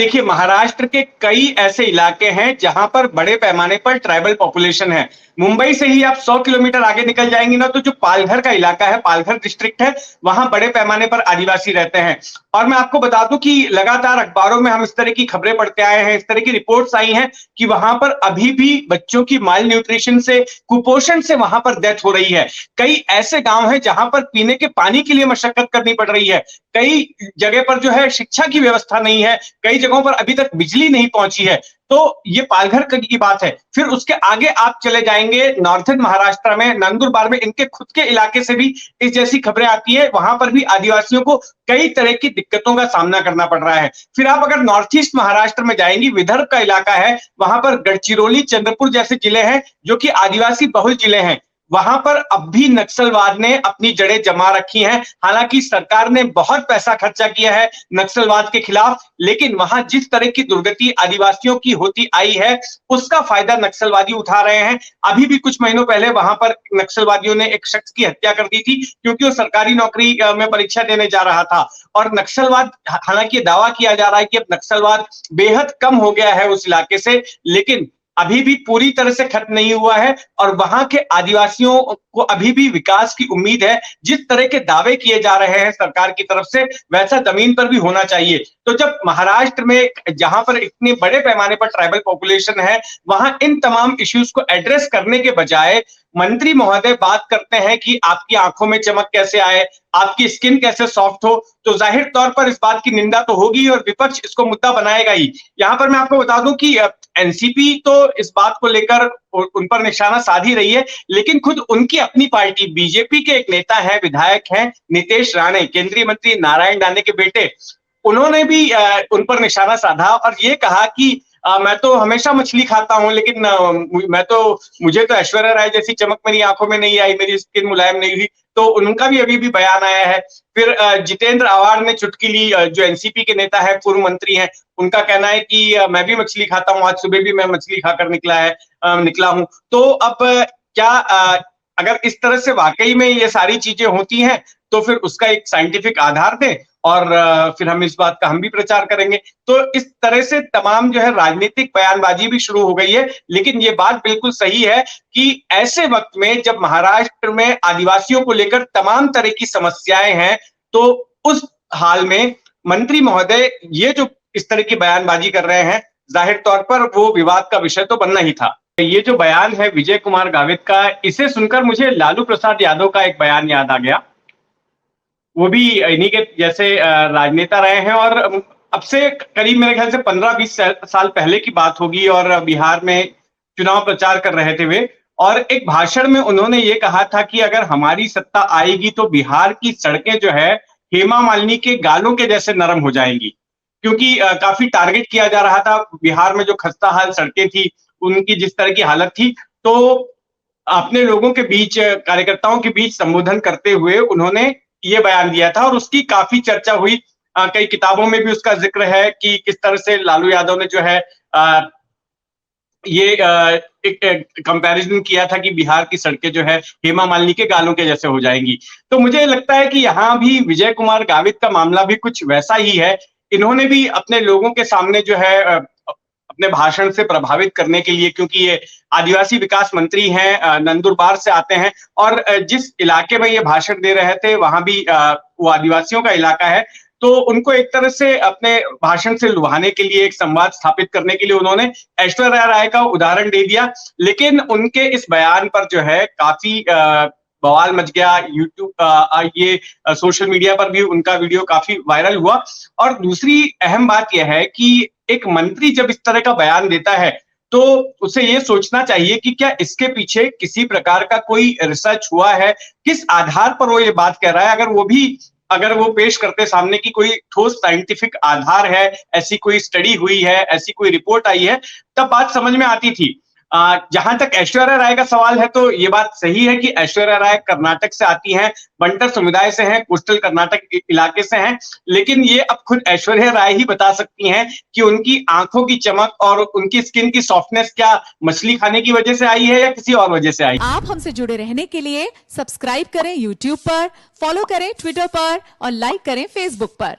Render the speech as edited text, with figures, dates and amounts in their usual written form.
देखिए, महाराष्ट्र के कई ऐसे इलाके हैं जहां पर बड़े पैमाने पर ट्राइबल पॉपुलेशन है। मुंबई से ही आप 100 किलोमीटर आगे निकल जाएंगे ना, तो जो पालघर का इलाका है, पालघर डिस्ट्रिक्ट है, वहां बड़े पैमाने पर आदिवासी रहते हैं। और मैं आपको बता दूं कि लगातार अखबारों में हम इस तरह की खबरें पढ़ते आए हैं, इस तरह की रिपोर्ट्स आई हैं कि वहां पर अभी भी बच्चों की माल न्यूट्रिशन से, कुपोषण से वहां पर डेथ हो रही है। कई ऐसे गांव हैं जहां पर पीने के पानी के लिए मशक्कत करनी पड़ रही है। कई जगह पर जो है शिक्षा की व्यवस्था नहीं है, कई जगहों पर अभी तक बिजली नहीं पहुंची है। तो ये पालघर की बात है। फिर उसके आगे आप चले जाएंगे नॉर्थन महाराष्ट्र में, नंदुरबार में, इनके खुद के इलाके से भी इस जैसी खबरें आती है। वहां पर भी आदिवासियों को कई तरह की दिक्कतों का सामना करना पड़ रहा है। फिर आप अगर नॉर्थ ईस्ट महाराष्ट्र में जाएंगी, विदर्भ का इलाका है, वहां पर गढ़चिरौली, चंद्रपुर जैसे जिले हैं जो कि आदिवासी बहुल जिले हैं। वहां पर अब भी नक्सलवाद ने अपनी जड़ें जमा रखी हैं। हालांकि सरकार ने बहुत पैसा खर्चा किया है नक्सलवाद के खिलाफ, लेकिन वहां जिस तरह की दुर्गति आदिवासियों की होती आई है, उसका फायदा नक्सलवादी उठा रहे हैं। अभी भी कुछ महीनों पहले वहां पर नक्सलवादियों ने एक शख्स की हत्या कर दी थी क्योंकि वो सरकारी नौकरी में परीक्षा देने जा रहा था। और नक्सलवाद, हालांकि ये दावा किया जा रहा है कि अब नक्सलवाद बेहद कम हो गया है उस इलाके से, लेकिन अभी भी पूरी तरह से खत्म नहीं हुआ है। और वहां के आदिवासियों को अभी भी विकास की उम्मीद है। जिस तरह के दावे किए जा रहे हैं सरकार की तरफ से, वैसा जमीन पर भी होना चाहिए। तो जब महाराष्ट्र में, जहां पर इतने बड़े पैमाने पर ट्राइबल पॉपुलेशन है, वहां इन तमाम इश्यूज को एड्रेस करने के बजाय मंत्री महोदय बात करते हैं कि आपकी आंखों में चमक कैसे आए, आपकी स्किन कैसे सॉफ्ट हो, तो जाहिर तौर पर इस बात की निंदा तो होगी और विपक्ष इसको मुद्दा बनाएगा ही। यहां पर मैं आपको बता दूं कि एनसीपी तो इस बात को लेकर उन पर निशाना साध ही रही है, लेकिन खुद उनकी अपनी पार्टी बीजेपी के एक नेता है, विधायक हैं नितेश राणे, केंद्रीय मंत्री नारायण राणे के बेटे, उन्होंने भी उन पर निशाना साधा और ये कहा कि मैं तो हमेशा मछली खाता हूं, लेकिन मुझे तो ऐश्वर्या राय जैसी चमक मेरी आंखों में नहीं आई, मेरी स्किन मुलायम नहीं हुई। तो उनका भी अभी भी बयान आया है। फिर जितेंद्र आवाड़ ने चुटकी ली, जो एनसीपी के नेता है, पूर्व मंत्री हैं, उनका कहना है कि मैं भी मछली खाता हूं, आज सुबह भी मैं मछली खाकर निकला हूं। तो अब क्या अगर इस तरह से वाकई में ये सारी चीजें होती हैं, तो फिर उसका एक साइंटिफिक आधार दें और फिर हम इस बात का हम भी प्रचार करेंगे। तो इस तरह से तमाम जो है राजनीतिक बयानबाजी भी शुरू हो गई है। लेकिन ये बात बिल्कुल सही है कि ऐसे वक्त में जब महाराष्ट्र में आदिवासियों को लेकर तमाम तरह की समस्याएं हैं, तो उस हाल में मंत्री महोदय ये जो इस तरह की बयानबाजी कर रहे हैं, जाहिर तौर पर वो विवाद का विषय तो बनना ही था। ये जो बयान है विजय कुमार गावित का, इसे सुनकर मुझे लालू प्रसाद यादव का एक बयान याद आ गया। वो भी इन्हीं के जैसे राजनेता रहे हैं और अब से करीब मेरे ख्याल से 15-20 साल पहले की बात होगी, और बिहार में चुनाव प्रचार कर रहे थे वे। और एक भाषण में उन्होंने ये कहा था कि अगर हमारी सत्ता आएगी तो बिहार की सड़कें जो है हेमा मालिनी के गालों के जैसे नरम हो जाएंगी। क्योंकि काफी टारगेट किया जा रहा था बिहार में, जो खस्ता हाल सड़कें थी, उनकी जिस तरह की हालत थी। तो अपने लोगों के बीच, कार्यकर्ताओं के बीच संबोधन करते हुए उन्होंने ये बयान दिया था और उसकी काफी चर्चा हुई। कई किताबों में भी उसका जिक्र है कि किस तरह से लालू यादव ने जो है ये एक कंपैरिजन किया था कि बिहार की सड़कें जो है हेमा मालिनी के गालों के जैसे हो जाएंगी। तो मुझे लगता है कि यहाँ भी विजय कुमार गावित का मामला भी कुछ वैसा ही है। इन्होंने भी अपने लोगों के सामने जो है अपने भाषण से प्रभावित करने के लिए, क्योंकि ये आदिवासी विकास मंत्री हैं, नंदुरबार से आते हैं, और जिस इलाके में ये भाषण दे रहे थे वहां भी वो आदिवासियों का इलाका है। तो उनको एक तरह से अपने भाषण से लुभाने के लिए, एक संवाद स्थापित करने के लिए उन्होंने ऐश्वर्या राय का उदाहरण दे दिया। लेकिन उनके इस बयान पर जो है काफी बवाल मच गया। यूट्यूब, ये सोशल मीडिया पर भी उनका वीडियो काफी वायरल हुआ। और दूसरी अहम बात यह है कि एक मंत्री जब इस तरह का बयान देता है, तो उसे ये सोचना चाहिए कि क्या इसके पीछे किसी प्रकार का कोई रिसर्च हुआ है, किस आधार पर वो ये बात कह रहा है। अगर वो पेश करते सामने की कोई ठोस साइंटिफिक आधार है, ऐसी कोई स्टडी हुई है, ऐसी कोई रिपोर्ट आई है, तब बात समझ में आती थी। जहां तक ऐश्वर्या राय का सवाल है, तो ये बात सही है कि ऐश्वर्या राय कर्नाटक से आती हैं, बंटर समुदाय से हैं, कोस्टल कर्नाटक इलाके से हैं। लेकिन ये अब खुद ऐश्वर्या राय ही बता सकती हैं कि उनकी आंखों की चमक और उनकी स्किन की सॉफ्टनेस क्या मछली खाने की वजह से आई है या किसी और वजह से आई। आप हमसे जुड़े रहने के लिए सब्सक्राइब करें YouTube पर, फॉलो करें Twitter पर और लाइक करें Facebook पर।